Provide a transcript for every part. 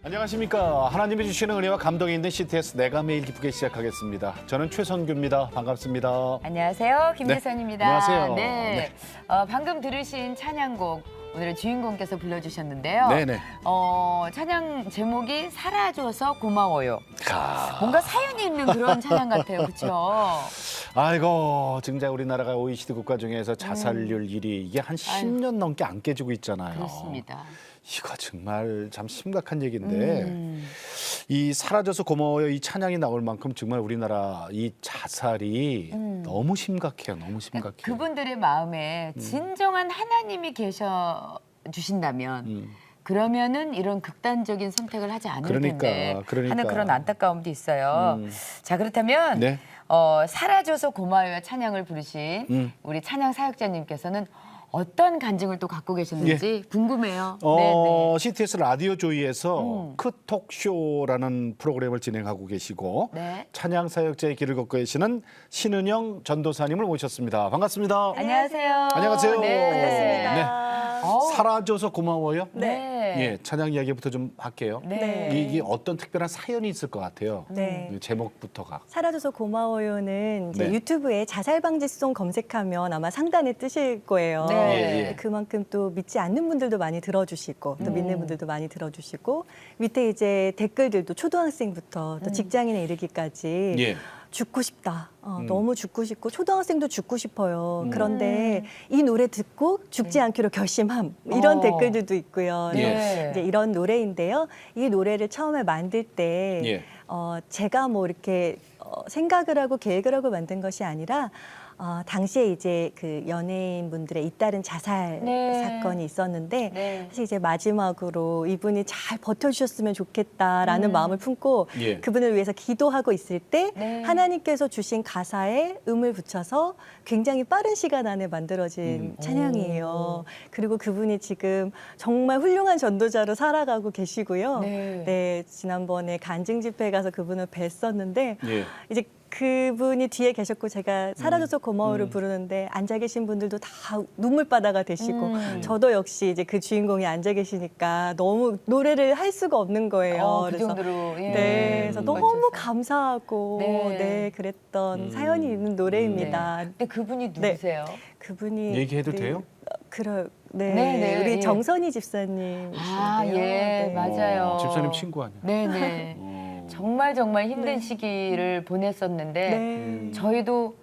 안녕하십니까. 하나님이 주시는 은혜와 감동이 있는 CTS 내가 매일 기쁘게 시작하겠습니다. 저는 최선규입니다. 반갑습니다. 안녕하세요. 김혜선입니다. 안녕하세요. 네. 방금 들으신 찬양곡 오늘의 주인공께서 불러주셨는데요. 네네. 찬양 제목이 사라져서 고마워요. 가... 뭔가 사연이 있는 그런 찬양 같아요. 그렇죠? 아이고, 진짜 우리나라가 OECD 국가 중에서 자살률 1위 이게 한 10년 넘게 안 깨지고 있잖아요. 그렇습니다. 이거 정말 참 심각한 얘기인데 이 사라져서 고마워요 이 찬양이 나올 만큼 정말 우리나라 이 자살이 너무 심각해요. 너무 심각해요. 그분들의 마음에 진정한 하나님이 계셔 주신다면 그러면은 이런 극단적인 선택을 하지 않을 텐데 하는 그런 안타까움도 있어요. 자, 그렇다면 네. 사라져서 고마워요 찬양을 부르신 우리 찬양 사역자님께서는 어떤 간증을 또 갖고 계셨는지 궁금해요. 네네. CTS 라디오 조이에서 크톡쇼라는 프로그램을 진행하고 계시고 네. 찬양 사역자의 길을 걷고 계시는 신은영 전도사님을 모셨습니다. 반갑습니다. 안녕하세요. 안녕하세요. 네. 반갑습니다. 네. 사라져서 고마워요. 네. 예, 찬양 이야기부터 좀 할게요. 네. 이게 어떤 특별한 사연이 있을 것 같아요. 네. 이 제목부터가. 사라져서 고마워요는 이제 네. 유튜브에 자살방지송 검색하면 아마 상단에 뜨실 거예요. 네. 예. 그만큼 또 믿지 않는 분들도 많이 들어주시고 또 믿는 분들도 많이 들어주시고 밑에 이제 댓글들도 초등학생부터 또 직장인에 이르기까지 예. 죽고 싶다. 너무 죽고 싶고 초등학생도 죽고 싶어요. 그런데 이 노래 듣고 죽지 않기로 결심함. 이런 댓글들도 있고요. 예. 이제 이런 노래인데요. 이 노래를 처음에 만들 때 예. 제가 뭐 이렇게 생각을 하고 계획을 하고 만든 것이 아니라 당시에 이제 그 연예인분들의 잇따른 자살 네. 사건이 있었는데 네. 사실 이제 마지막으로 이분이 잘 버텨주셨으면 좋겠다라는 마음을 품고 예. 그분을 위해서 기도하고 있을 때 네. 하나님께서 주신 가사에 음을 붙여서 굉장히 빠른 시간 안에 만들어진 찬양이에요. 그리고 그분이 지금 정말 훌륭한 전도자로 살아가고 계시고요. 네. 지난번에 간증 집회 가서 그분을 뵀었는데 예. 이제 그분이 뒤에 계셨고 제가 사라져서 고마워를 부르는데 앉아 계신 분들도 다 눈물바다가 되시고 저도 역시 이제 그 주인공이 앉아 계시니까 너무 노래를 할 수가 없는 거예요. 그 정도로. 예. 네, 그래서 너무 맞춰서. 감사하고 네. 그랬던 사연이 있는 노래입니다. 근데 그분이 누구세요? 그분이 얘기해도 돼요? 네, 우리 예. 정선희 집사님. 아, 예, 맞아요. 집사님 친구 아니야? 네네. 정말 힘든 시기를 보냈었는데 네. 저희도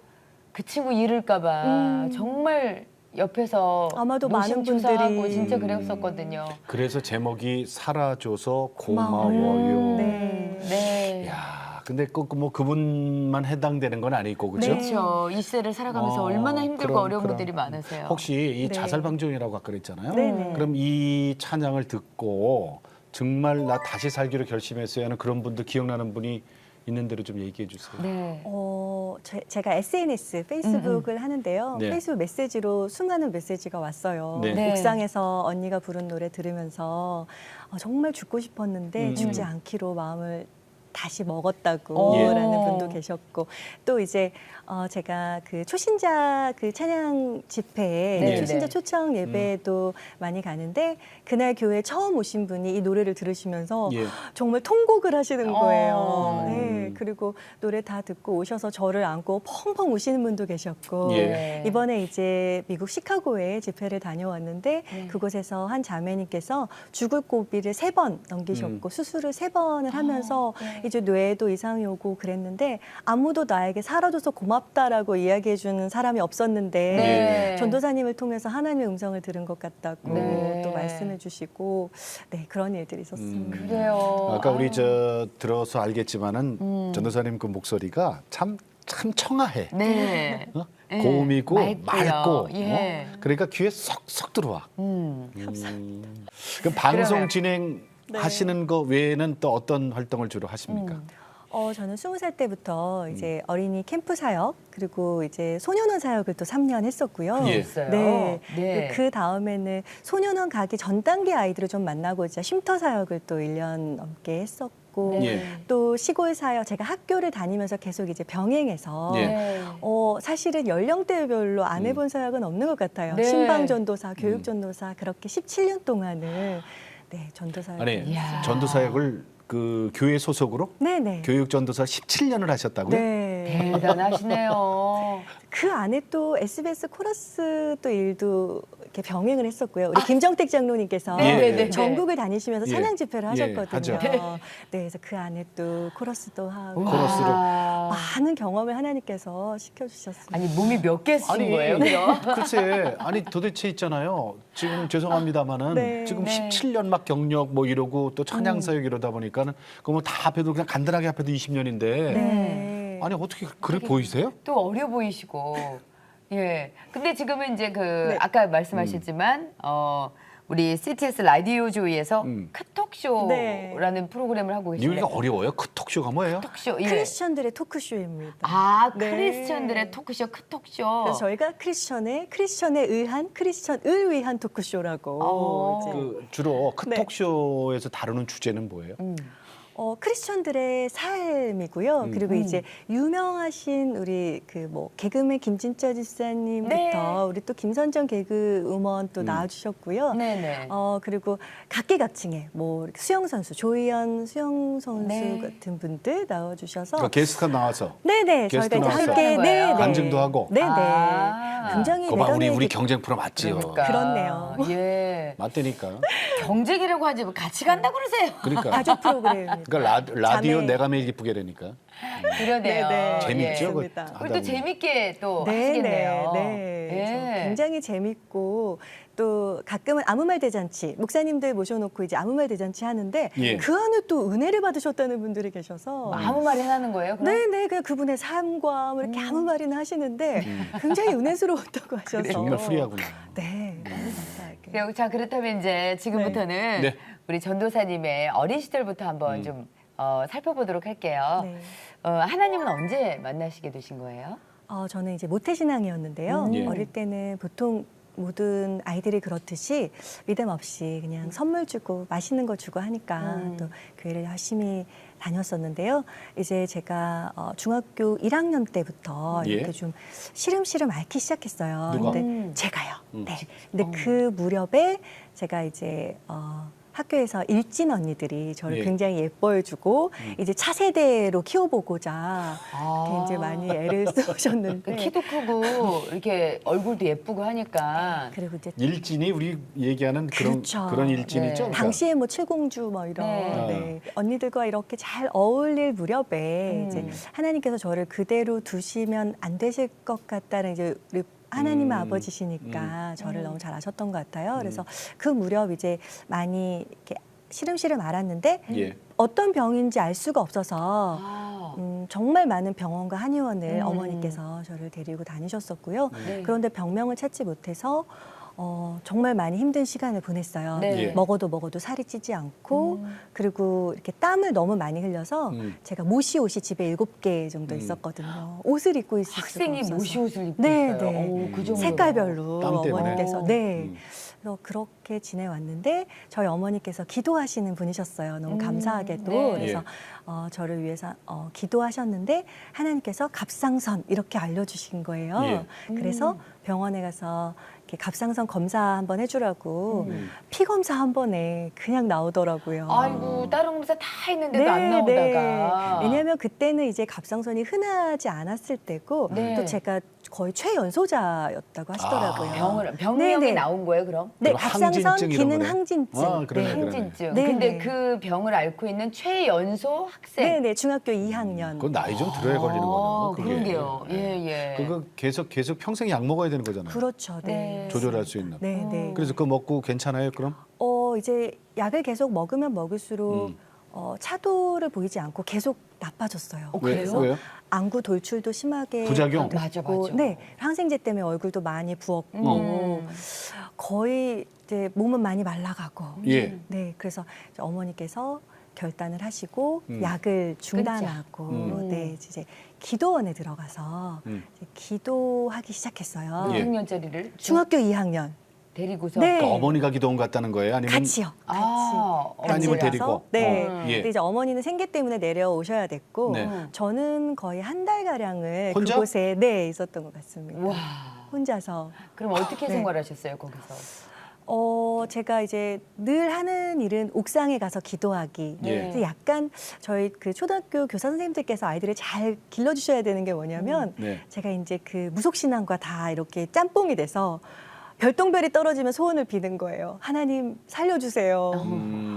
그 친구 잃을까봐 정말 옆에서 아마도 많은 분들이 노심초사하고 진짜 그랬었거든요. 그래서 제목이 사라져서 고마워요. 네. 야, 근데 꼭 뭐 그분만 해당되는 건 아니고 그죠? 그렇죠. 이 세를 살아가면서 얼마나 힘들고 어려운 분들이 많으세요. 혹시 이 네. 자살 방지용이라고 아까 그랬잖아요. 네네. 그럼 이 찬양을 듣고 정말 나 다시 살기로 결심했어요 하는 그런 분들 기억나는 분이 있는 대로 좀 얘기해 주세요. 네. 제가 SNS, 페이스북을 하는데요. 네. 페이스북 메시지로 수많은 메시지가 왔어요. 네. 네. 옥상에서 언니가 부른 노래 들으면서 정말 죽고 싶었는데 죽지 않기로 마음을 다시 먹었다고 예. 라는 분도 계셨고 또 이제 제가 그 초신자 그 찬양 집회에 네, 초신자 네. 초청 예배에도 많이 가는데 그날 교회 처음 오신 분이 이 노래를 들으시면서 예. 정말 통곡을 하시는 거예요. 네. 네, 그리고 노래 다 듣고 오셔서 저를 안고 펑펑 우시는 분도 계셨고 예. 이번에 이제 미국 시카고에 집회를 다녀왔는데 네. 그곳에서 한 자매님께서 죽을 고비를 3번 넘기셨고 수술을 3번을 하면서 네. 이제 뇌에도 이상이 오고 그랬는데 아무도 나에게 살아줘서 고맙다라고 이야기해주는 사람이 없었는데 네. 전도사님을 통해서 하나님의 음성을 들은 것 같다고 네. 또 말씀해주시고 그런 일들이 있었습니다. 그래요. 아까 우리 들어서 알겠지만은 전도사님 그 목소리가 참 청아해. 네. 네. 고음이고 맑고요. 맑고. 예. 그러니까 귀에 쏙쏙 들어와. 감사합니다. 그럼 방송 그러면- 진행하시는 거 외에는 또 어떤 활동을 주로 하십니까? 저는 20살 때부터 이제 어린이 캠프 사역 그리고 이제 소년원 사역을 또 3년 했었고요. 예. 있어요. 네. 네. 그 다음에는 소년원 가기 전 단계 아이들을 좀 만나고자 쉼터 사역을 또 1년 넘게 했었고 예. 또 시골 사역 제가 학교를 다니면서 계속 이제 병행해서 예. 네. 사실은 연령대별로 안 해본 사역은 없는 것 같아요. 네. 신방전도사, 교육전도사 그렇게 17년 동안을 네, 전도사역. 아니 이야. 전도사역을 그 교회 소속으로 네네. 교육 전도사 17년을 하셨다고요? 네. 대단하시네요. 그 안에 또 SBS 코러스 또 일도 이렇게 병행을 했었고요. 우리 김정택 장로님께서 네네네. 전국을 다니시면서 예. 찬양 집회를 예, 하셨거든요. 하죠. 네, 그래서 그 안에 또 코러스도 하고 코러스로. 와. 많은 경험을 하나님께서 시켜주셨습니다. 아니 몸이 몇 개 쓰신 아니 거예요? 그럼? 글쎄 아니 도대체 있잖아요. 지금 죄송합니다만은 네. 지금 네. 17년 막 경력 뭐 이러고 또 찬양사역 이러다 보니까는 그뭐 다 합해도 그냥 간단하게 합해도 20년인데 네. 아니 어떻게 그래 보이세요? 또 어려 보이시고. 예. 근데 지금은 이제 그 네. 아까 말씀하셨지만 우리 CTS 라디오 조이에서 크톡쇼라는 네. 프로그램을 하고 이게 계신데. 어려워요? 크톡쇼가 뭐예요? 크톡쇼. 예. 크리스천들의 토크쇼입니다. 아, 네. 크리스천들의 토크쇼 크톡쇼. 그래서 저희가 크리스천에 의한 크리스천을 위한 토크쇼라고 이제 그 주로 크톡쇼에서 다루는 주제는 뭐예요? 크리스천들의 삶이고요. 그리고 이제 유명하신 우리 그 뭐 개그맨 김진짜 지사님부터 네. 우리 또 김선정 개그우먼 또 나와주셨고요. 네네. 그리고 각계각층의 뭐 이렇게 수영 선수 조희연 수영 선수 네. 같은 분들 나와주셔서 그러니까 게스트가 나와서 네네 게스트 저희가 이제 나와서 함께 하는 거예요? 간증도 하고. 네네 아. 굉장히 거봐 우리 매력있게 경쟁 프로 맞지요. 그러니까. 그렇네요. 예. 맞다니까. 경쟁이라고 하지 뭐 같이 간다 그러세요. 그러니까. 가족 프로그램입니다. 그러니까 라디오 자매. 내가 매일 기쁘게 되니까. 그러네요. 네네. 재밌죠? 그거 맞습니다. 하다 우리 또 보면. 재밌게 또 네, 하시겠네요. 네. 그래서 예. 굉장히 재밌고 또 가끔은 아무 말 대잔치 목사님들 모셔놓고 이제 아무 말 대잔치 하는데 예. 그 안에 또 은혜를 받으셨다는 분들이 계셔서 아무 말이 하는 거예요? 그럼? 네네 그냥 그분의 삶과 뭐 이렇게 아무 말이나 하시는데 굉장히 은혜스러웠다고 하셔서 정말 프리하구나. 네 너무 감사하게 네, 자 그렇다면 이제 지금부터는 네. 우리 전도사님의 어린 시절부터 한번 좀 살펴보도록 할게요. 네. 하나님은 언제 만나시게 되신 거예요? 저는 이제 모태신앙이었는데요. 예. 어릴 때는 보통 모든 아이들이 그렇듯이 믿음 없이 그냥 선물 주고 맛있는 거 주고 하니까 또 교회를 열심히 다녔었는데요. 이제 제가 중학교 1학년 때부터 예. 이렇게 좀 시름시름 앓기 시작했어요. 누가? 근데 제가요. 네. 근데 그 무렵에 제가 이제 학교에서 일진 언니들이 저를 예. 굉장히 예뻐해주고 이제 차세대로 키워보고자 이렇게 이제 많이 애를 쓰셨는데 키도 크고 이렇게 얼굴도 예쁘고 하니까 그리고 이제 일진이 우리 얘기하는 그렇죠. 그런 일진이죠. 네. 그러니까. 당시에 뭐 칠공주 뭐 이런 네. 네. 언니들과 이렇게 잘 어울릴 무렵에 이제 하나님께서 저를 그대로 두시면 안 되실 것 같다는 이제 우리 하나님의 아버지시니까 저를 너무 잘 아셨던 것 같아요. 그래서 그 무렵 이제 많이 이렇게 시름시름 앓았는데 예. 어떤 병인지 알 수가 없어서 정말 많은 병원과 한의원을 음. 어머니께서 저를 데리고 다니셨었고요. 네. 그런데 병명을 찾지 못해서 정말 많이 힘든 시간을 보냈어요. 네. 예. 먹어도 살이 찌지 않고 그리고 이렇게 땀을 너무 많이 흘려서 제가 모시 옷이 집에 7개 정도 있었거든요. 옷을 입고 있을 학생이 수가 없어서. 모시 옷을 입고 네, 있어요. 네. 오, 그 정도로. 색깔별로 땀 때문에? 어머니께서 네. 그래서 그렇게 지내왔는데 저희 어머니께서 기도하시는 분이셨어요. 너무 감사하게도 네. 그래서 저를 위해서 기도하셨는데 하나님께서 갑상선 이렇게 알려주신 거예요. 예. 그래서 병원에 가서 이렇게 갑상선 검사 한번 해주라고 피 검사 한 번에 그냥 나오더라고요. 아이고 다른 검사 다 했는데도 안 나오다가. 왜냐하면 그때는 이제 갑상선이 흔하지 않았을 때고 네. 또 제가 거의 최연소자였다고 하시더라고요. 병명이 네네. 나온 거예요, 그럼? 네, 그럼 갑상선 항진증 이런 기능 거네요? 항진증. 아, 그러네, 그러네. 항진증. 네, 근데 네. 그 병을 앓고 있는 최연소 학생. 네네, 중학교 2학년. 그건 나이 좀 들어야 걸리는 거네요. 그게. 그러게요. 예, 예. 그거 계속 평생 약 먹어야 되는 거잖아요. 그렇죠. 네. 네. 조절할 수 있는. 네, 네. 그래서 그거 먹고 괜찮아요, 그럼? 이제 약을 계속 먹으면 먹을수록 차도를 보이지 않고 계속 나빠졌어요. 그래요? 왜요? 안구 돌출도 심하게 부작용? 됐고, 맞아, 맞아. 네, 항생제 때문에 얼굴도 많이 부었고 거의 이제 몸은 많이 말라가고. 예. 네, 그래서 이제 어머니께서 결단을 하시고 약을 중단하고 네, 이제 기도원에 들어가서 이제 기도하기 시작했어요. 몇 예. 학년짜리를 중학교 2학년. 데리고서. 네. 그러니까 어머니가 기도원 갔다는 거예요? 아니면 같이요. 같이. 따님을 같이 데리고? 가서, 네. 예. 근데 이제 어머니는 생계 때문에 내려오셔야 됐고 네. 저는 거의 한 달 가량을 혼자? 그곳에 네 있었던 것 같습니다. 와. 혼자서. 그럼 어떻게 네. 생활하셨어요, 거기서? 제가 이제 늘 하는 일은 옥상에 가서 기도하기. 예. 그래서 약간 저희 그 초등학교 교사 선생님들께서 아이들을 잘 길러주셔야 되는 게 뭐냐면 네. 제가 이제 그 무속신앙과 다 이렇게 짬뽕이 돼서 별똥별이 떨어지면 소원을 비는 거예요. 하나님 살려주세요.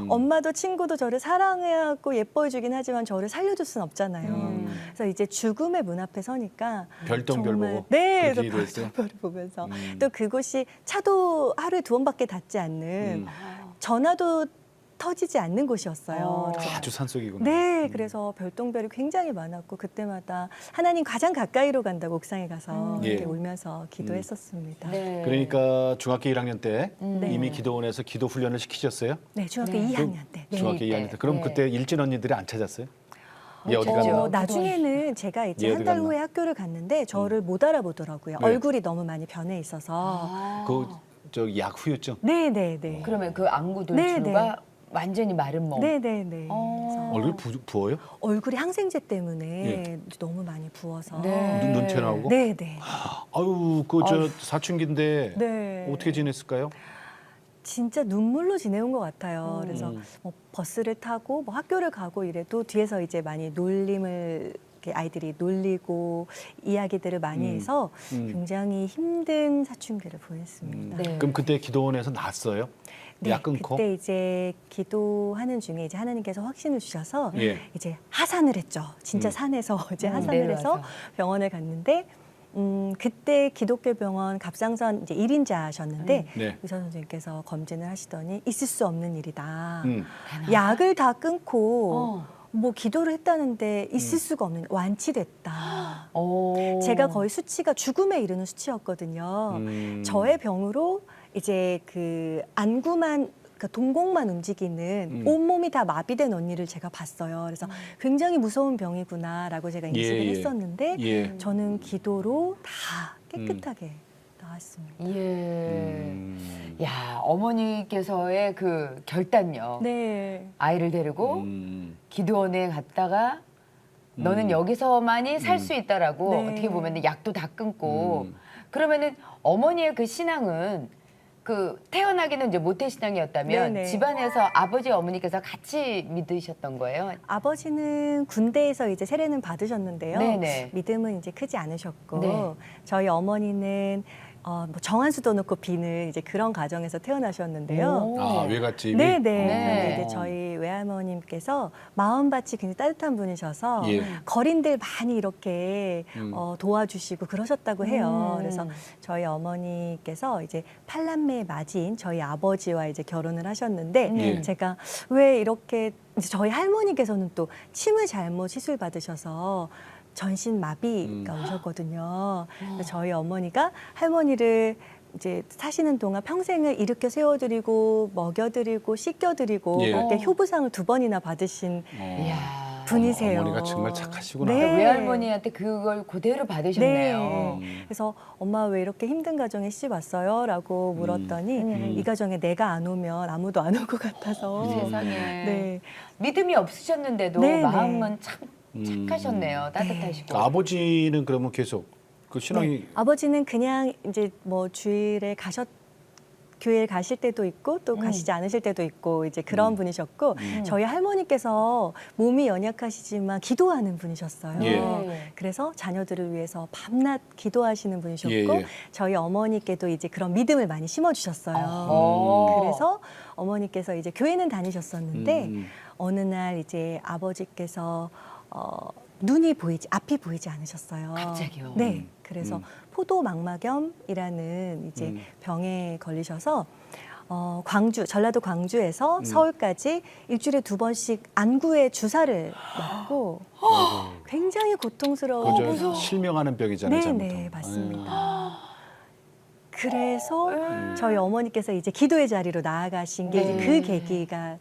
엄마도 친구도 저를 사랑하고 예뻐해 주긴 하지만 저를 살려줄 수는 없잖아요. 그래서 이제 죽음의 문 앞에 서니까 별똥별 정말, 보고 네, 그 그래서 뒤로 했어요? 별똥별을 보면서 또 그곳이 차도 하루에 2번밖에 닿지 않는 전화도 터지지 않는 곳이었어요. 그래서 아주 산속이구나. 네, 그래서 별똥별이 굉장히 많았고 그때마다 하나님 가장 가까이로 간다고 옥상에 가서 예. 이렇게 울면서 기도했었습니다. 네. 그러니까 중학교 1학년 때 네. 이미 기도원에서 기도 훈련을 시키셨어요? 네, 중학교 네. 2학년 때. 네. 중학교 네. 2학년 때. 그럼 네. 그때 일진 언니들이 안 찾았어요? 얘 어디 찾죠. 갔나? 나중에는 제가 이제 얘 한 어디 달 갔나? 후에 학교를 갔는데 저를 못 알아보더라고요. 네. 얼굴이 너무 많이 변해 있어서. 아. 그 약 후유증? 네, 네, 네. 그러면 그 안구 네, 돌출구가 완전히 마른 몸. 네, 네, 네. 얼굴 부어요? 얼굴이 항생제 때문에 너무 많이 부어서. 네. 눈 튀어나오고? 네, 네. 아유, 그 저 사춘기인데 네. 어떻게 지냈을까요? 진짜 눈물로 지내온 것 같아요. 그래서 뭐 버스를 타고 뭐 학교를 가고 이래도 뒤에서 이제 많이 놀림을 이렇게 아이들이 놀리고 이야기들을 많이 해서 굉장히 힘든 사춘기를 보냈습니다. 네. 그럼 그때 기도원에서 났어요? 네, 약 끊고? 그때 이제 기도하는 중에 이제 하나님께서 확신을 주셔서 예. 이제 하산을 했죠. 진짜 산에서 이제 하산을 해서 내려와서. 병원을 갔는데 그때 기독교 병원 갑상선 이제 1인자셨는데 네. 의사 선생님께서 검진을 하시더니 있을 수 없는 일이다. 음. 약을 다 끊고 어. 뭐 기도를 했다는데 있을 수가 없는 완치됐다. 오. 제가 거의 수치가 죽음에 이르는 수치였거든요. 저의 병으로 이제 그 안구만 그 동공만 움직이는 온몸이 다 마비된 언니를 제가 봤어요. 그래서 굉장히 무서운 병이구나라고 제가 인식을 예, 예. 했었는데 예. 저는 기도로 다 깨끗하게 나왔습니다. 예. 야, 어머니께서의 그 결단력. 네. 아이를 데리고 기도원에 갔다가 너는 여기서만이 살 수 있다라고 네. 어떻게 보면 약도 다 끊고 그러면은 어머니의 그 신앙은 그 태어나기는 이제 모태 신앙이었다면 네네. 집안에서 아버지 어머니께서 같이 믿으셨던 거예요. 아버지는 군대에서 이제 세례는 받으셨는데요. 네네. 믿음은 이제 크지 않으셨고 네. 저희 어머니는 뭐 정한수도 넣고 비는 이제 그런 가정에서 태어나셨는데요. 오. 아, 외갓집이? 네네. 네. 근데 이제 저희 외할머님께서 마음밭이 굉장히 따뜻한 분이셔서 예. 거린들 많이 이렇게 도와주시고 그러셨다고 해요. 그래서 저희 어머니께서 이제 8남매의 맞이인 저희 아버지와 이제 결혼을 하셨는데 예. 제가 왜 이렇게 이제 저희 할머니께서는 또 침을 잘못 시술 받으셔서 전신 마비가 오셨거든요. 그래서 저희 어머니가 할머니를 이제 사시는 동안 평생을 일으켜 세워드리고 먹여드리고 씻겨드리고 예. 그렇게 효부상을 2번이나 받으신 이야. 분이세요. 어머니가 정말 착하시구나. 네. 외할머니한테 그걸 그대로 받으셨네요. 그래서 엄마 왜 이렇게 힘든 가정에 시집 왔어요? 라고 물었더니 이 가정에 내가 안 오면 아무도 안 올 것 같아서 세상에. 네. 믿음이 없으셨는데도 네, 마음은 참 착하셨네요. 따뜻하시고. 아버지는 그러면 계속 그 신앙이 네. 아버지는 그냥 이제 뭐 주일에 교회에 가실 때도 있고 또 가시지 않으실 때도 있고 이제 그런 분이셨고 저희 할머니께서 몸이 연약하시지만 기도하는 분이셨어요. 예. 그래서 자녀들을 위해서 밤낮 기도하시는 분이셨고 예, 예. 저희 어머니께도 이제 그런 믿음을 많이 심어주셨어요. 어. 그래서 어머니께서 이제 교회는 다니셨었는데 어느 날 이제 아버지께서 앞이 보이지 않으셨어요. 갑자기요? 네. 그래서 포도망막염이라는 이제 병에 걸리셔서 전라도 광주에서 서울까지 일주일에 2번씩 안구에 주사를 맞고 굉장히 고통스러워. 그저 실명하는 병이잖아요. 네, 잘못하면. 네, 맞습니다. 그래서 저희 어머니께서 이제 기도의 자리로 나아가신 게 이제 그 계기가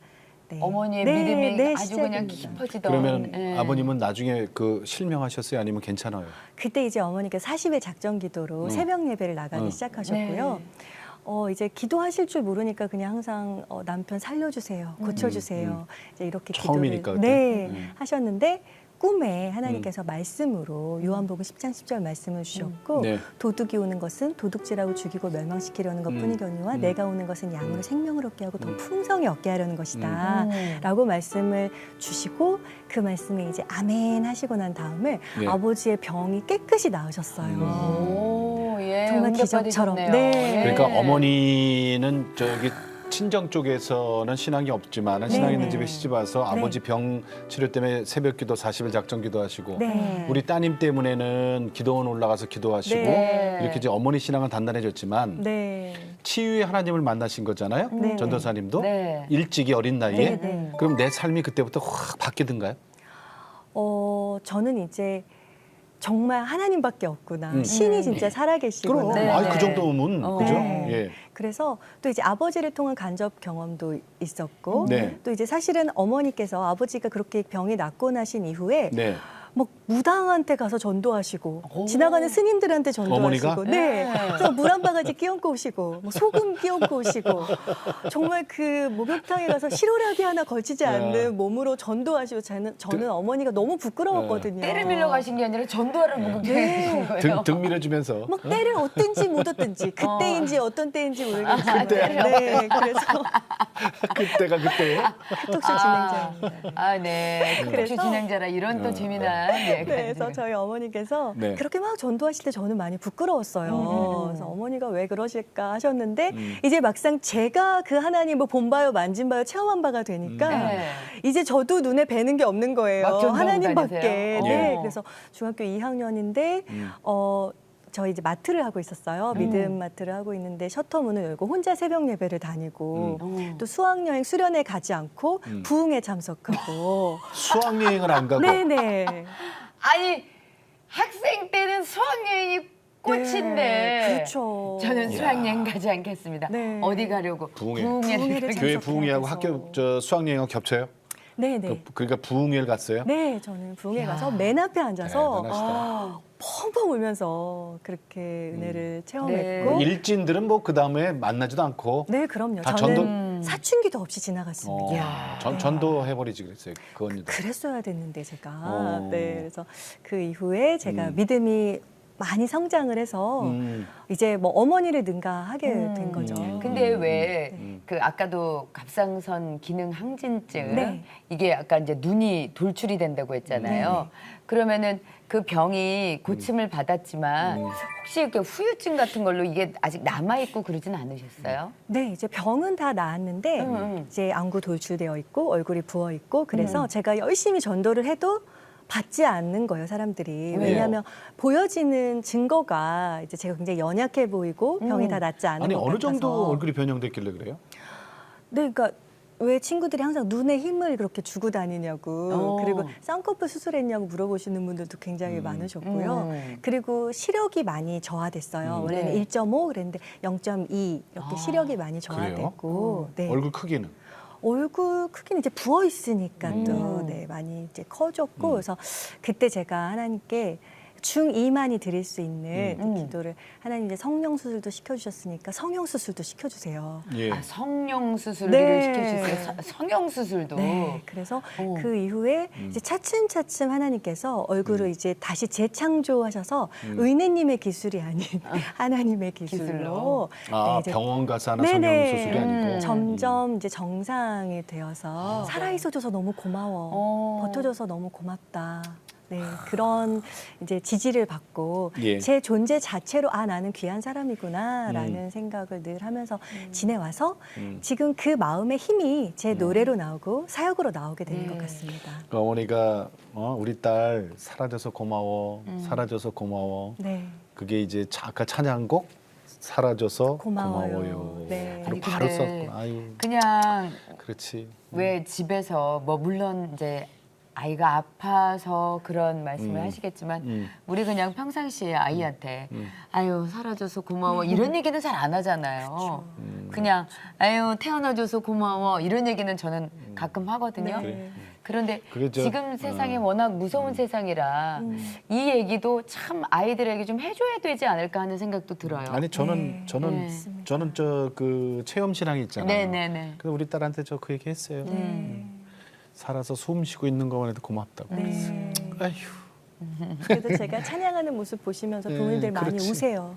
네. 어머니의 네, 믿음이 네, 아주 그냥 시작입니다. 깊어지던. 그러면 예. 아버님은 나중에 그 실명하셨어요? 아니면 괜찮아요? 그때 이제 어머니께서 40일 작정 기도로 새벽 예배를 나가기 시작하셨고요. 네. 이제 기도하실 줄 모르니까 그냥 항상 남편 살려주세요, 고쳐주세요. 이제 이렇게 처음이니까 기도를 그때. 하셨는데 꿈에 하나님께서 말씀으로 요한복음 10장 10절 말씀을 주셨고 네. 도둑이 오는 것은 도둑질하고 죽이고 멸망시키려는 것뿐이거니와 내가 오는 것은 양으로 생명을 얻게 하고 더 풍성히 얻게 하려는 것이다 라고 말씀을 주시고 그 말씀에 이제 아멘 하시고 난 다음에 네. 아버지의 병이 깨끗이 나으셨어요. 오, 예, 정말 기적처럼. 응답받으셨네요. 네. 예. 그러니까 어머니는 저기 친정 쪽에서는 신앙이 없지만 신앙 있는 네. 집에 시집 와서 네. 아버지 병 치료 때문에 새벽기도 40일 작정기도 하시고 네. 우리 따님 때문에는 기도원 올라가서 기도하시고 네. 이렇게 이제 어머니 신앙은 단단해졌지만 네. 치유의 하나님을 만나신 거잖아요. 네. 전도사님도 네. 일찍이 어린 나이에 네, 네. 그럼 내 삶이 그때부터 확 바뀌던가요? 저는 이제 정말 하나님밖에 없구나. 신이 진짜 살아계시구나. 그럼 네, 아이 네. 그 정도면 그죠? 네. 예. 그래서 또 이제 아버지를 통한 간접 경험도 있었고 네. 또 이제 사실은 어머니께서 아버지가 그렇게 병이 낫고 나신 이후에 네. 막 무당한테 가서 전도하시고 오. 지나가는 스님들한테 전도하시고 어머니가? 네. 네. 그래서 물 한 바가지 끼얹고 오시고 뭐 소금 끼얹고 오시고 정말 그 목욕탕에 가서 시로라기 하나 걸치지 않는 몸으로 전도하시고 저는 어머니가 너무 부끄러웠거든요. 때를 빌려 가신 게 아니라 전도하러 목욕탕에 가신 거예요. 등 밀어주면서 막 때를 얻든지 못 얻든지 그때인지 어떤 때인지 모르겠지만 때를 네 그래서 그때가 그때예요? 토크쇼 진행자입니다. 아, 네. 토크쇼 그래서- 진행자라 이런 또 재미난 예, 그래서 저희 어머니께서 네. 그렇게 막 전도하실 때 저는 많이 부끄러웠어요. 그래서 어머니가 왜 그러실까 하셨는데 이제 막상 제가 그 하나님을 본바요 만진바요 체험한 바가 되니까 네. 이제 저도 눈에 뵈는 게 없는 거예요. 막 전도하고 하나님밖에. 다니세요? 네. 어. 그래서 중학교 2학년인데 저희 이제 마트를 하고 있었어요. 믿음 마트를 하고 있는데 셔터 문을 열고 혼자 새벽 예배를 다니고 또 수학여행 수련회 가지 않고 부흥회 참석하고 수학여행을 안 가고 네네. 아니 학생 때는 수학여행이 꽃인데 네, 그렇죠. 저는 수학여행 가지 않겠습니다. 네. 어디 가려고? 부흥회. 부흥회를 가려고. 교회 참석해야 부흥회하고 돼서. 학교 저 수학여행하고 겹쳐요? 네네. 그러니까 부흥회를 갔어요? 네, 저는 부흥회 야. 가서 맨 앞에 앉아서 대단하시다. 펑펑 울면서 그렇게 은혜를 체험했고. 네. 일진들은 뭐 그 다음에 만나지도 않고 네, 그럼요. 다 저는 사춘기도 없이 지나갔습니다. 야. 전도해버리지 그랬어요 그 언니도. 그랬어야 됐는데 제가. 어. 네, 그래서 그 이후에 제가 믿음이 많이 성장을 해서 이제 뭐 어머니를 능가하게 된 거죠. 근데 왜 그 아까도 갑상선 기능 항진증 네. 이게 아까 이제 눈이 돌출이 된다고 했잖아요. 그러면은 그 병이 고침을 받았지만 혹시 이렇게 후유증 같은 걸로 이게 아직 남아 있고 그러진 않으셨어요? 네, 이제 병은 다 나았는데 이제 안구 돌출되어 있고 얼굴이 부어 있고 그래서 제가 열심히 전도를 해도 받지 않는 거예요, 사람들이. 왜냐하면 보여지는 증거가 이제 제가 굉장히 연약해 보이고 병이 다 낫지 않은 아니 것 어느 같아서. 정도 얼굴이 변형됐길래 그래요? 네, 그러니까 왜 친구들이 항상 눈에 힘을 그렇게 주고 다니냐고 그리고 쌍꺼풀 수술했냐고 물어보시는 분들도 굉장히 많으셨고요. 그리고 시력이 많이 저하됐어요. 원래는 네. 1.5 그랬는데 0.2 이렇게 시력이 많이 저하됐고 네. 얼굴 크기는? 얼굴 크기는 이제 부어 있으니까 또 네, 많이 이제 커졌고 그래서 그때 제가 하나님께 중2만이 드릴 수 있는 기도를 하나님 이제 성령 수술도 시켜주셨으니까 성형 수술도 시켜주세요. 예. 아, 성령 수술을 네. 시켜주세요. 성형 수술도. 네, 그래서 어. 그 이후에 이제 차츰차츰 하나님께서 얼굴을 이제 다시 재창조하셔서 의내님의 기술이 아닌 하나님의 기술로 아 네, 이제 병원 가서 하는 네네. 성형 수술이 아니고. 점점 이제 정상이 되어서 살아있어줘서 너무 고마워, 버텨줘서 너무 고맙다. 네, 그런 이제 지지를 받고 예. 제 존재 자체로 아 나는 귀한 사람이구나라는 생각을 늘 하면서 지내와서 지금 그 마음의 힘이 제 노래로 나오고 사역으로 나오게 되는 것 같습니다. 그 어머니가 우리 딸 사라져서 고마워, 사라져서 고마워. 네. 그게 이제 아까 찬양곡 사라져서 고마워요. 고마워요. 네. 그리고 아니, 바로 근데 썼고, 아유, 그냥 그렇지. 왜 집에서 뭐 물론 이제 아이가 아파서 그런 말씀을 하시겠지만 우리 그냥 평상시에 아이한테 아유 사라져서 고마워 이런 얘기는 잘 안 하잖아요. 그냥 아유 태어나줘서 고마워 이런 얘기는 저는 가끔 하거든요. 네. 그런데 그게 지금 세상이 워낙 무서운 세상이라 이 얘기도 참 아이들에게 좀 해줘야 되지 않을까 하는 생각도 들어요. 아니 저는 저 그 체험 신앙이 있잖아요. 네네네. 그래서 우리 딸한테 저 그 얘기 했어요. 네. 살아서 숨 쉬고 있는 것만 해도 고맙다고. 네. 아휴. 그래도 제가 찬양하는 모습 보시면서 부모님들 많이 그렇지. 우세요.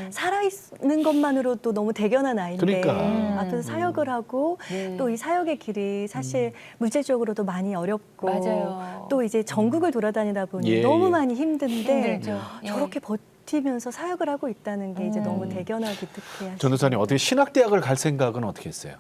살아있는 것만으로도 너무 대견한 아이인데 그러니까. 앞에서 사역을 하고 또 이 사역의 길이 사실 물질적으로도 많이 어렵고 맞아요. 또 이제 전국을 돌아다니다 보니 예, 너무 예. 많이 힘든데 힘들죠. 예. 저렇게 버티면서 사역을 하고 있다는 게 이제 너무 대견하고 기특해요. 전도사님 어떻게 신학대학을 갈 생각은 어떻게 했어요?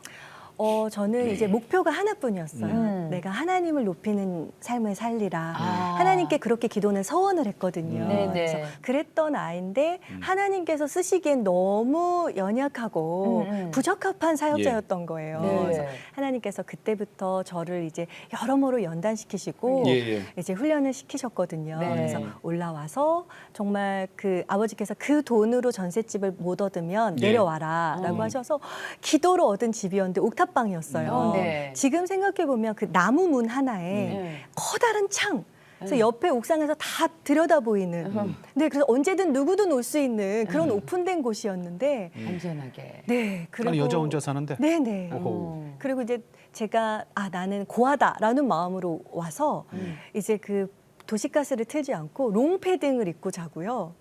저는 이제 목표가 하나뿐이었어요. 내가 하나님을 높이는 삶을 살리라. 하나님께 그렇게 기도는 서원을 했거든요. 네네. 그래서 그랬던 아이인데 하나님께서 쓰시기엔 너무 연약하고 부적합한 사역자였던 거예요. 네. 그래서 하나님께서 그때부터 저를 이제 여러모로 연단시키시고 예. 이제 훈련을 시키셨거든요. 네. 그래서 올라와서 정말 그 아버지께서 그 돈으로 전셋집을 못 얻으면 예. 내려와라라고 하셔서 기도로 얻은 집이었는데 옥탑방이었어요. 네. 지금 생각해 보면 그 나무 문 하나에 커다란 창. 그래서 옆에 옥상에서 다 들여다 보이는. 네, 그래서 언제든 누구든 올 수 있는 그런 오픈된 곳이었는데. 안전하게. 네, 그리고 아니 여자 혼자 사는데. 네네. 오호. 그리고 이제 제가 나는 고하다라는 마음으로 와서 이제 그 도시가스를 틀지 않고 롱패딩을 입고 자고요.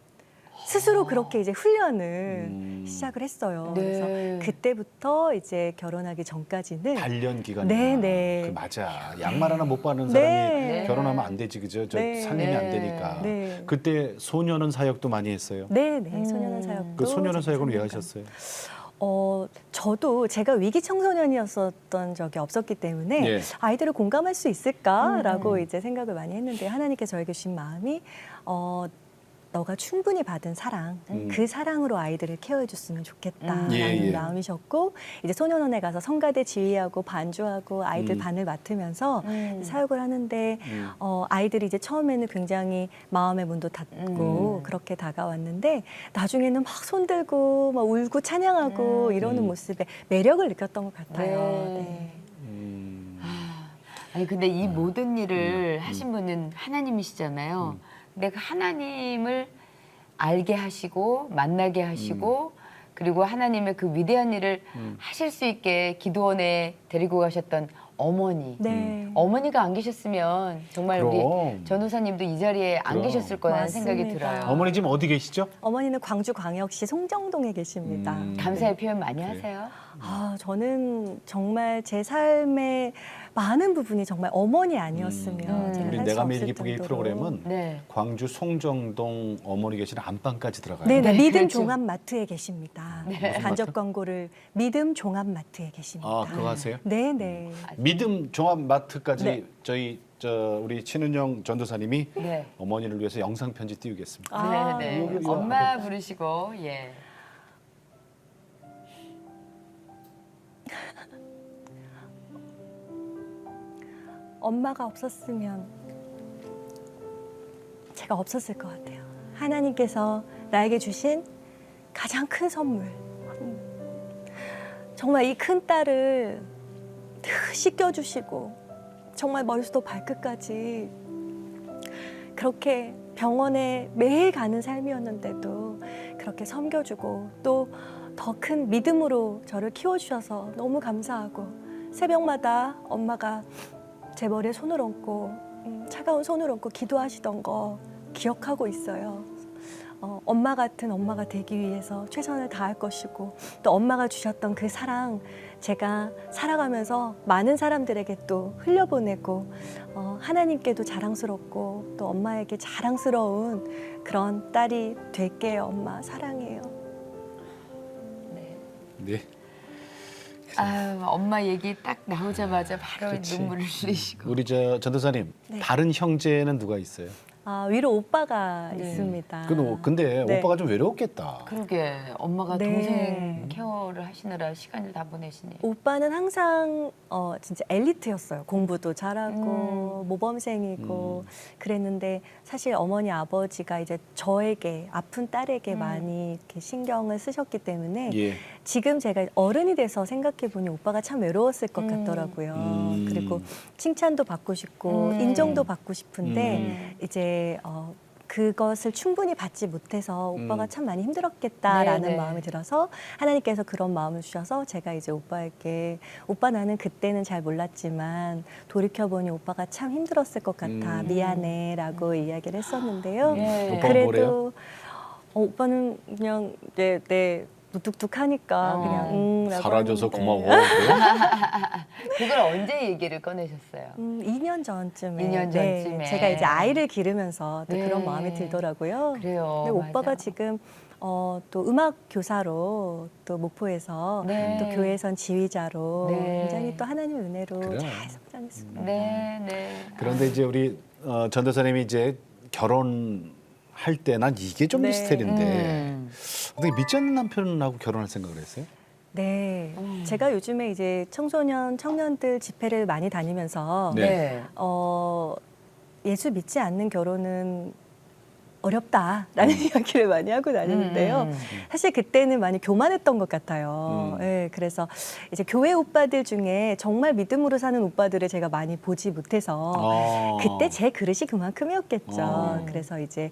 스스로 그렇게 이제 훈련을 시작을 했어요. 네. 그래서 그때부터 이제 결혼하기 전까지는 단련 기간이. 네네. 그 맞아. 양말 하나 못 바르는 네. 사람이 결혼하면 안 되지, 그죠? 저 네. 살림이 안 네. 되니까. 네. 그때 소년원 사역도 많이 했어요. 네네 소년원 사역도 그 소년원 사역은 왜 제가 하셨어요? 저도 제가 위기 청소년이었었던 적이 없었기 때문에 예. 아이들을 공감할 수 있을까라고 이제 생각을 많이 했는데 하나님께서 저에게 주신 마음이 너가 충분히 받은 사랑, 그 사랑으로 아이들을 케어해줬으면 좋겠다라는 예. 마음이셨고 이제 소년원에 가서 성가대 지휘하고 반주하고 아이들 반을 맡으면서 사역을 하는데 아이들이 이제 처음에는 굉장히 마음의 문도 닫고 그렇게 다가왔는데 나중에는 막 손들고 막 울고 찬양하고 이러는 모습에 매력을 느꼈던 것 같아요. 네. 아니 근데 이 모든 일을 하신 분은 하나님이시잖아요. 근데 그 하나님을 알게 하시고 만나게 하시고 그리고 하나님의 그 위대한 일을 하실 수 있게 기도원에 데리고 가셨던 어머니. 네. 어머니가 안 계셨으면 정말 우리 그럼. 전도사님도 이 자리에 안 그럼. 계셨을 거라는 생각이 맞습니다. 들어요. 어머니 지금 어디 계시죠? 어머니는 광주광역시 송정동에 계십니다. 감사의 표현 많이 하세요? 저는 정말 제 삶의 많은 부분이 정말 어머니 아니었으면 제가 우리 할 수 내가 없을 매일 기쁘게 이 정도로. 프로그램은 네. 광주 송정동 어머니 계시는 안방까지 들어가요. 네네, 네, 믿음 그렇죠. 종합마트에 계십니다. 간접 광고를 믿음 종합마트에 계십니다. 아, 그거 하세요? 네네. 믿음 종합마트까지 네. 우리 친은영 전도사님이 네. 어머니를 위해서 영상 편지 띄우겠습니다. 아, 네. 여기 엄마 부르시고 예. 엄마가 없었으면 제가 없었을 것 같아요. 하나님께서 나에게 주신 가장 큰 선물. 정말 이 큰 딸을 늘 씻겨주시고 정말 머리부터 발끝까지 그렇게 병원에 매일 가는 삶이었는데도 그렇게 섬겨주고 또 더 큰 믿음으로 저를 키워주셔서 너무 감사하고 새벽마다 엄마가 제 머리에 손을 얹고 차가운 손을 얹고 기도하시던 거 기억하고 있어요. 엄마 같은 엄마가 되기 위해서 최선을 다할 것이고 또 엄마가 주셨던 그 사랑 제가 살아가면서 많은 사람들에게 또 흘려보내고 하나님께도 자랑스럽고 또 엄마에게 자랑스러운 그런 딸이 될게요. 엄마 사랑해요. 네. 아유, 엄마 얘기 딱 나오자마자 바로 그렇지. 눈물을 흘리시고. 우리 전도사님 네. 다른 형제는 누가 있어요? 위로 오빠가 네. 있습니다. 근데 네. 오빠가 좀 외로웠겠다. 그러게 엄마가 네. 동생 케어를 하시느라 시간을 다 보내시니. 오빠는 항상 진짜 엘리트였어요. 공부도 잘하고 모범생이고 그랬는데 사실 어머니 아버지가 이제 저에게 아픈 딸에게 많이 이렇게 신경을 쓰셨기 때문에 예. 지금 제가 어른이 돼서 생각해 보니 오빠가 참 외로웠을 것 같더라고요. 그리고 칭찬도 받고 싶고 인정도 받고 싶은데 이제 그것을 충분히 받지 못해서 오빠가 참 많이 힘들었겠다라는 네네. 마음이 들어서 하나님께서 그런 마음을 주셔서 제가 이제 오빠에게 오빠 나는 그때는 잘 몰랐지만 돌이켜보니 오빠가 참 힘들었을 것 같아 미안해라고 이야기를 했었는데요. 네. 오빠가 뭐래요? 그래도 오빠는 그냥 내 무뚝뚝하니까 그냥 라고 사라져서 하는데. 고마워. 그래요? 그걸 언제 얘기를 꺼내셨어요? 2년 전쯤에. 2년 전쯤에. 제가 이제 아이를 기르면서 또 네. 그런 마음이 들더라고요. 그래요. 근데 오빠가 맞아. 지금 또 음악 교사로 또 목포에서 네. 또 교회선 지휘자로 네. 굉장히 또 하나님의 은혜로 그래. 잘 성장했습니다. 네, 네. 그런데 이제 우리 전도사님이 이제 결혼할 때 난 이게 좀 네. 미스터리인데 어떻게 믿지 않는 남편하고 결혼할 생각을 했어요? 네, 제가 요즘에 이제 청소년 청년들 집회를 많이 다니면서 네. 네. 예수 믿지 않는 결혼은 어렵다라는 이야기를 많이 하고 다니는데요. 사실 그때는 많이 교만했던 것 같아요. 네, 그래서 이제 교회 오빠들 중에 정말 믿음으로 사는 오빠들을 제가 많이 보지 못해서 그때 제 그릇이 그만큼이었겠죠. 그래서 이제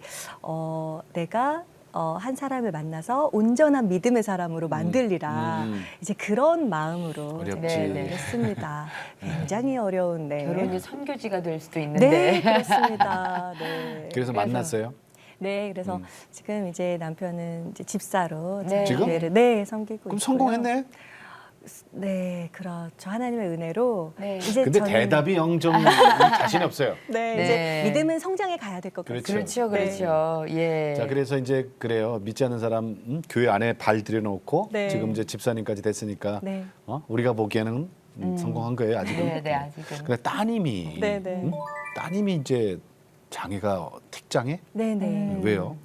내가 한 사람을 만나서 온전한 믿음의 사람으로 만들리라. 이제 그런 마음으로 어렵지. 네. 했습니다. 굉장히 어려운 결혼이 선교지가 될 수도 있는데. 네, 그렇습니다. 네. 그래서 만났어요? 네, 그래서 지금 이제 남편은 이제 집사로 네. 지금? 교회를 섬기고 그럼 있고요. 성공했네? 네, 그렇죠. 하나님의 은혜로 네. 이제 근데 저는 대답이 영 좀 자신이 없어요. 네, 네. 이제 믿음은 성장해 가야 될 것 같아요. 그렇죠. 그렇죠. 예. 자, 그래서 이제 그래요. 믿지 않는 사람 교회 안에 발 들여놓고 네. 지금 이제 집사님까지 됐으니까 네. 우리가 보기에는 성공한 거예요, 아직은. 네, 네, 아직은. 근데 따님이 네, 네. 따님이 이제 장애가 특장애? 네, 네. 왜요?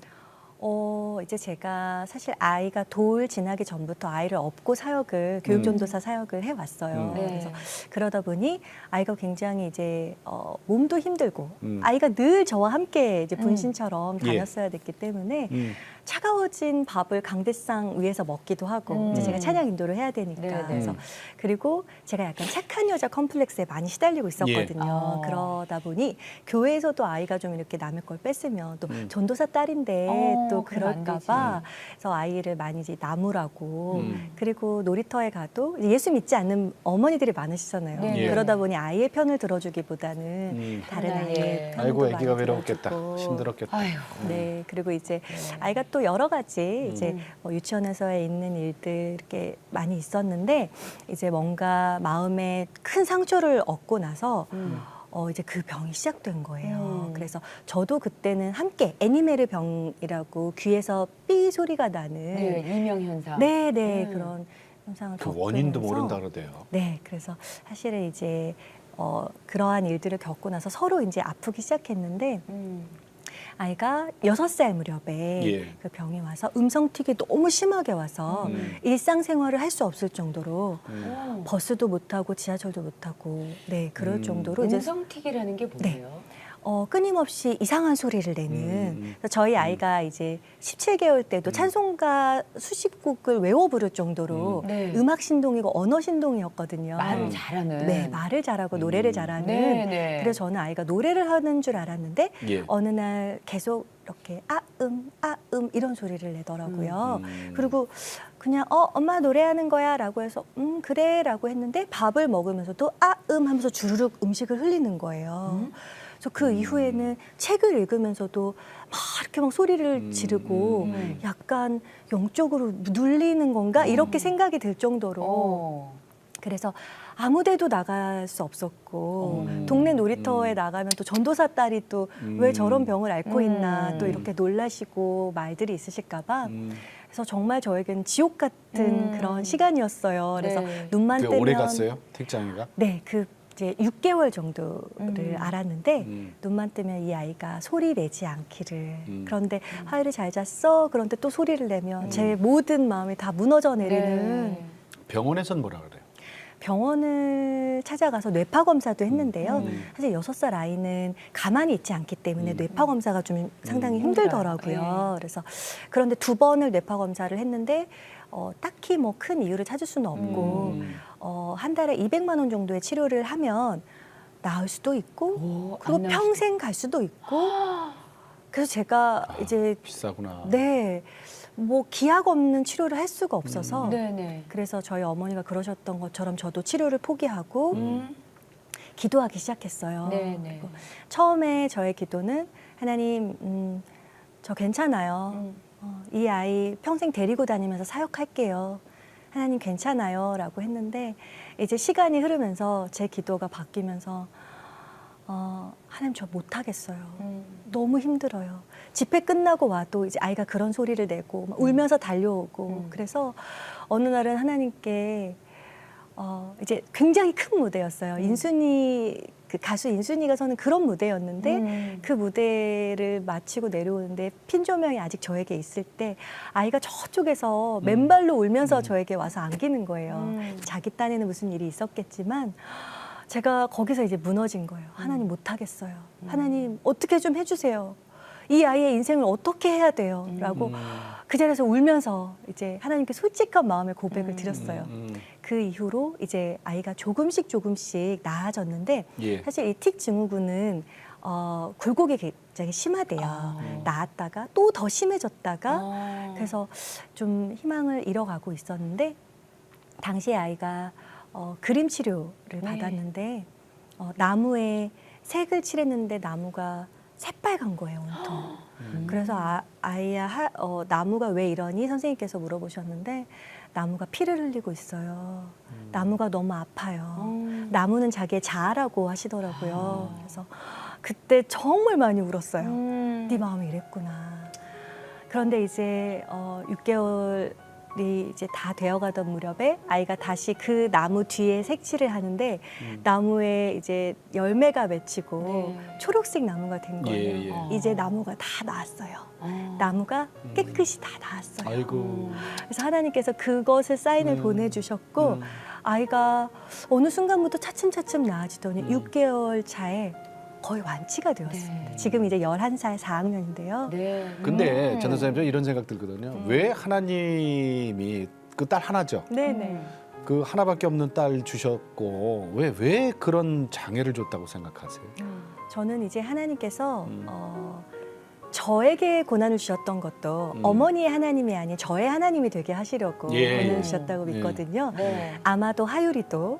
이제 제가 사실 아이가 돌 지나기 전부터 아이를 업고 사역을 교육전도사 사역을 해왔어요. 네. 그래서 그러다 보니 아이가 굉장히 이제 몸도 힘들고 아이가 늘 저와 함께 이제 분신처럼 예. 다녔어야 됐기 때문에 차가워진 밥을 강대상 위에서 먹기도 하고 이제 제가 찬양 인도를 해야 되니까 네, 네. 그래서 그리고 제가 약간 착한 여자 컴플렉스에 많이 시달리고 있었거든요. 예. 그러다 보니 교회에서도 아이가 좀 이렇게 남의 걸 뺐으면 또 전도사 딸인데 또 그러면 안 그럴까봐 그래서 아이를 많이 이제 나무라고 그리고 놀이터에 가도 예수 믿지 않는 어머니들이 많으시잖아요. 네. 예. 그러다 보니 아이의 편을 들어주기보다는 다른 네. 아이의 편도 아이고 많이 애기가 외로웠겠다. 들어주고. 힘들었겠다. 아유. 네, 그리고 이제 아이가 또 여러 가지 이제 뭐 유치원에서 있는 일들 이렇게 많이 있었는데 이제 뭔가 마음에 큰 상처를 얻고 나서 이제 그 병이 시작된 거예요. 그래서 저도 그때는 함께 애니메르 병이라고 귀에서 삐 소리가 나는 네, 이명 현상. 네, 그런 현상을 그 원인도 겪으면서 모른다 그러대요. 네, 그래서 사실은 이제 그러한 일들을 겪고 나서 서로 이제 아프기 시작했는데 아이가 6살 무렵에 예. 그 병이 와서 음성틱이 너무 심하게 와서 일상생활을 할 수 없을 정도로 버스도 못 타고 지하철도 못 타고 네 그럴 정도로 이제 음성틱이라는 게 뭐예요? 끊임없이 이상한 소리를 내는 그래서 저희 아이가 이제 17개월 때도 찬송가 수십 곡을 외워 부를 정도로 네. 음악 신동이고 언어 신동이었거든요. 말을 잘하는. 네, 말을 잘하고 노래를 잘하는. 네, 네. 그래서 저는 아이가 노래를 하는 줄 알았는데 예. 어느 날 계속 이렇게 이런 소리를 내더라고요. 그리고 그냥 엄마 노래하는 거야라고 해서 그래라고 했는데 밥을 먹으면서도 하면서 주르륵 음식을 흘리는 거예요. 그래서 그 이후에는 책을 읽으면서도 막 이렇게 막 소리를 지르고 약간 영적으로 눌리는 건가 이렇게 생각이 들 정도로 그래서 아무데도 나갈 수 없었고 동네 놀이터에 나가면 또 전도사 딸이 또 왜 저런 병을 앓고 있나 또 이렇게 놀라시고 말들이 있으실까봐 그래서 정말 저에게는 지옥 같은 그런 시간이었어요. 그래서 네. 눈만 그 뜨면 오래 갔어요? 택장이가? 네, 그 이제 6개월 정도를 알았는데 눈만 뜨면 이 아이가 소리 내지 않기를 그런데 하루를 잘 잤어 그런데 또 소리를 내면 제 모든 마음이 다 무너져 내리는 네. 병원에선 뭐라 그래요? 병원을 찾아가서 뇌파 검사도 했는데요. 사실 6살 아이는 가만히 있지 않기 때문에 뇌파 검사가 좀 상당히 힘들더라고요. 그래서 그런데 2번을 뇌파 검사를 했는데 딱히 뭐 큰 이유를 찾을 수는 없고 한 달에 200만 원 정도의 치료를 하면 나을 수도 있고 그리고 안 나을 평생 갈 수도 있고 그래서 제가 이제 비싸구나. 네, 뭐 기약 없는 치료를 할 수가 없어서 네네. 그래서 저희 어머니가 그러셨던 것처럼 저도 치료를 포기하고 기도하기 시작했어요. 네네. 그리고 처음에 저의 기도는 하나님, 저 괜찮아요. 이 아이 평생 데리고 다니면서 사역할게요. 하나님 괜찮아요. 라고 했는데 이제 시간이 흐르면서 제 기도가 바뀌면서 하나님 저 못하겠어요. 너무 힘들어요. 집회 끝나고 와도 이제 아이가 그런 소리를 내고 막 울면서 달려오고 그래서 어느 날은 하나님께 이제 굉장히 큰 무대였어요. 인순이 그 가수 인순이가 서는 그런 무대였는데 그 무대를 마치고 내려오는데 핀 조명이 아직 저에게 있을 때 아이가 저쪽에서 맨발로 울면서 저에게 와서 안기는 거예요. 자기 딴에는 무슨 일이 있었겠지만 제가 거기서 이제 무너진 거예요. 하나님 못하겠어요. 하나님 어떻게 좀 해주세요. 이 아이의 인생을 어떻게 해야 돼요? 라고 그 자리에서 울면서 이제 하나님께 솔직한 마음의 고백을 드렸어요. 그 이후로 이제 아이가 조금씩 나아졌는데 예. 사실 이 틱 증후군은 굴곡이 굉장히 심하대요. 나았다가 또 더 심해졌다가 그래서 좀 희망을 잃어가고 있었는데 당시에 아이가 그림 치료를 받았는데 나무에 색을 칠했는데 나무가 새빨간 거예요, 온통. 그래서 아이야 나무가 왜 이러니? 선생님께서 물어보셨는데 나무가 피를 흘리고 있어요. 나무가 너무 아파요. 나무는 자기의 자아라고 하시더라고요. 그래서 그때 정말 많이 울었어요. 네 마음이 이랬구나. 그런데 이제 6개월이 이제 다 되어가던 무렵에 아이가 다시 그 나무 뒤에 색칠을 하는데 나무에 이제 열매가 맺히고 초록색 나무가 된 거예요. 이제 나무가 다 나았어요. 나무가 깨끗이 다 나았어요. 아이고. 그래서 하나님께서 그것을 사인을 보내주셨고 아이가 어느 순간부터 차츰차츰 나아지더니 6개월 차에 거의 완치가 되었습니다. 네. 지금 이제 11살 4학년인데요. 네. 근데 전도사님 저 이런 생각 들거든요. 왜 하나님이 그 딸 하나죠? 네네. 그 하나밖에 없는 딸 주셨고 왜 그런 장애를 줬다고 생각하세요? 저는 이제 하나님께서 저에게 고난을 주셨던 것도 어머니의 하나님이 아닌 저의 하나님이 되게 하시려고 고난을 주셨다고 믿거든요. 네. 아마도 하율이도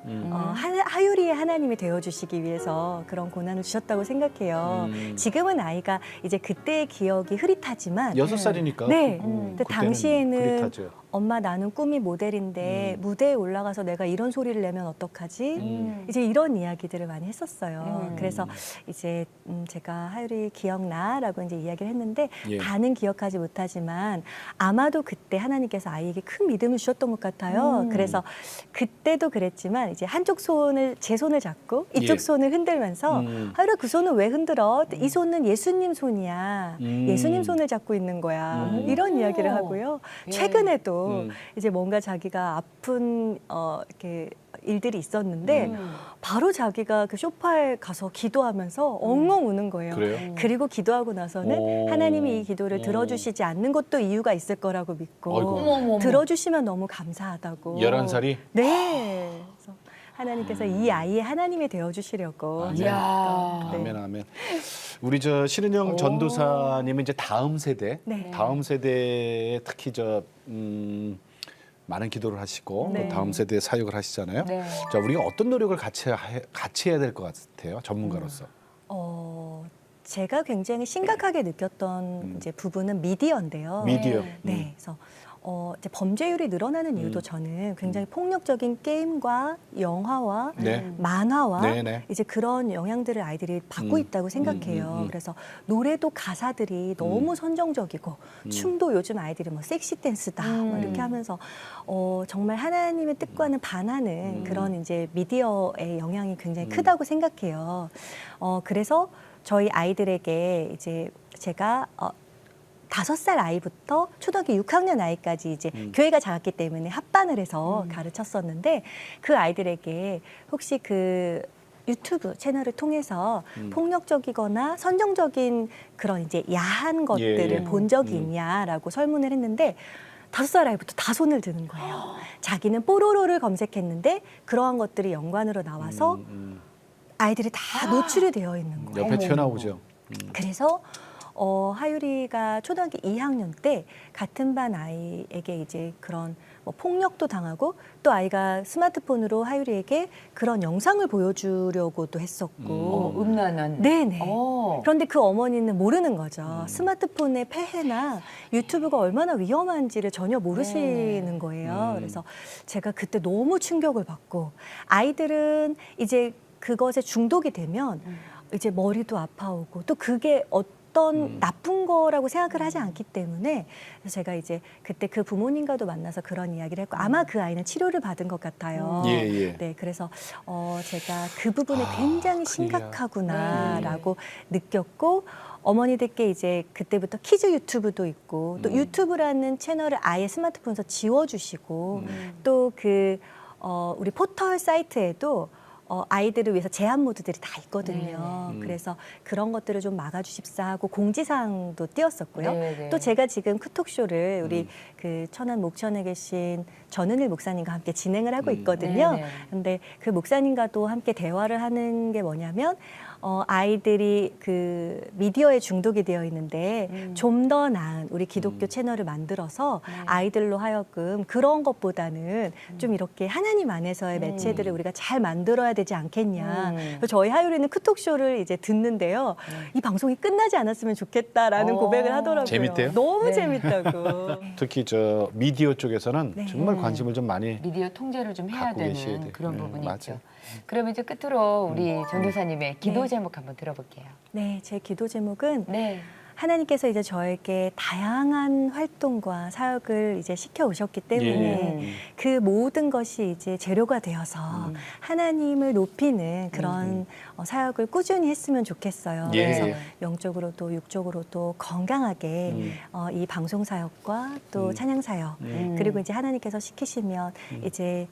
하율이의 하나님이 되어주시기 위해서 그런 고난을 주셨다고 생각해요. 지금은 아이가 이제 그때의 기억이 흐릿하지만 6살이니까. 네. 근데 그때는 당시에는 흐릿하죠. 엄마 나는 꿈이 모델인데 무대에 올라가서 내가 이런 소리를 내면 어떡하지? 이제 이런 이야기들을 많이 했었어요. 그래서 이제 제가 하율이 기억나라고 이제 이야기를 했는데 예. 다는 기억하지 못하지만 아마도 그때 하나님께서 아이에게 큰 믿음을 주셨던 것 같아요. 그래서 그때도 그랬지만 이제 한쪽 손을 제 손을 잡고 이쪽 예. 손을 흔들면서 하율아 그 손은 왜 흔들어? 이 손은 예수님 손이야. 예수님 손을 잡고 있는 거야. 이런 이야기를 하고요. 예. 최근에도 이제 뭔가 자기가 아픈 이렇게 일들이 있었는데 바로 자기가 그 소파에 가서 기도하면서 엉엉 우는 거예요. 그래요? 그리고 기도하고 나서는 오. 하나님이 이 기도를 들어주시지 않는 것도 이유가 있을 거라고 믿고 아이고. 어머머머. 들어주시면 너무 감사하다고. 11살이? 네. 그래서 하나님께서 이 아이의 하나님이 되어주시려고. 아멘. 이야. 네. 아멘 아멘. 우리 저 신은영 전도사님은 이제 다음 세대, 네. 다음 세대에 특히 많은 기도를 하시고 네. 또 다음 세대에 사역을 하시잖아요. 네. 자, 우리가 어떤 노력을 같이 해야 될 것 같아요, 전문가로서. 제가 굉장히 심각하게 느꼈던 이제 부분은 미디어인데요. 미디어. 네, 그래서 이제 범죄율이 늘어나는 이유도 저는 굉장히 폭력적인 게임과 영화와 네. 만화와 네네. 이제 그런 영향들을 아이들이 받고 있다고 생각해요. 그래서 노래도 가사들이 너무 선정적이고 춤도 요즘 아이들이 뭐 섹시 댄스다 뭐 이렇게 하면서 정말 하나님의 뜻과는 반하는 그런 이제 미디어의 영향이 굉장히 크다고 생각해요. 그래서 저희 아이들에게 이제 제가 5살 아이부터 초등학교 6학년 아이까지 이제 교회가 작았기 때문에 합반을 해서 가르쳤었는데 그 아이들에게 혹시 그 유튜브 채널을 통해서 폭력적이거나 선정적인 그런 이제 야한 것들을 예. 본 적이 있냐라고 설문을 했는데 5살 아이부터 다 손을 드는 거예요. 자기는 뽀로로를 검색했는데 그러한 것들이 연관으로 나와서 아이들이 다 노출이 되어 있는 거예요. 옆에 튀어나오죠. 그래서 하율이가 초등학교 2학년 때 같은 반 아이에게 이제 그런 뭐 폭력도 당하고 또 아이가 스마트폰으로 하율이에게 그런 영상을 보여주려고도 했었고 음란한. 네네. 오. 그런데 그 어머니는 모르는 거죠. 스마트폰의 폐해나 유튜브가 얼마나 위험한지를 전혀 모르시는 거예요. 그래서 제가 그때 너무 충격을 받고 아이들은 이제 그것에 중독이 되면 이제 머리도 아파오고 또 그게 어떤 나쁜 거라고 생각을 하지 않기 때문에 그래서 제가 이제 그때 그 부모님과도 만나서 그런 이야기를 했고 아마 그 아이는 치료를 받은 것 같아요. 네, 그래서 제가 그 부분에 굉장히 심각하구나라고 느꼈고 어머니들께 이제 그때부터 키즈 유튜브도 있고 또 유튜브라는 채널을 아예 스마트폰에서 지워주시고 또 우리 포털 사이트에도 아이들을 위해서 제한 모드들이 다 있거든요. 그래서 그런 것들을 좀 막아주십사 하고 공지사항도 띄웠었고요. 또 제가 지금 크톡쇼를 우리 그 천안 목천에 계신 전은일 목사님과 함께 진행을 하고 있거든요. 근데 그 목사님과도 함께 대화를 하는 게 뭐냐면 아이들이 그 미디어에 중독이 되어 있는데 좀 더 나은 우리 기독교 채널을 만들어서 아이들로 하여금 그런 것보다는 좀 이렇게 하나님 안에서의 매체들을 우리가 잘 만들어야 되지 않겠냐. 그래서 저희 하율이는 크톡쇼를 이제 듣는데요. 이 방송이 끝나지 않았으면 좋겠다라는 고백을 하더라고요. 재밌대요? 너무 재밌다고. 특히 저 미디어 쪽에서는 정말 관심을 좀 많이 미디어 통제를 좀 해야 갖고 계셔야 되는 돼요. 그런 부분이 맞아요. 있죠. 그러면 이제 끝으로 우리 전도사님의 기도 제목 한번 들어볼게요. 네, 제 기도 제목은 네. 하나님께서 이제 저에게 다양한 활동과 사역을 이제 시켜 오셨기 때문에 그 모든 것이 이제 재료가 되어서 하나님을 높이는 그런 사역을 꾸준히 했으면 좋겠어요. 그래서 영적으로도 육적으로도 건강하게 이 방송 사역과 또 찬양 사역 그리고 이제 하나님께서 시키시면 이제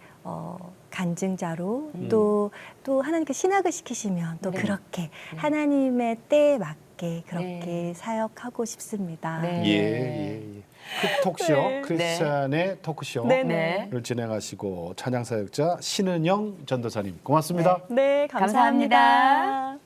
간증자로 또 하나님께 신학을 시키시면 또 그렇게 하나님의 때에 맞게 그렇게 사역하고 싶습니다. 크톡쇼 크리스찬의 토크쇼를 진행하시고 찬양 사역자 신은영 전도사님 고맙습니다. 네, 감사합니다.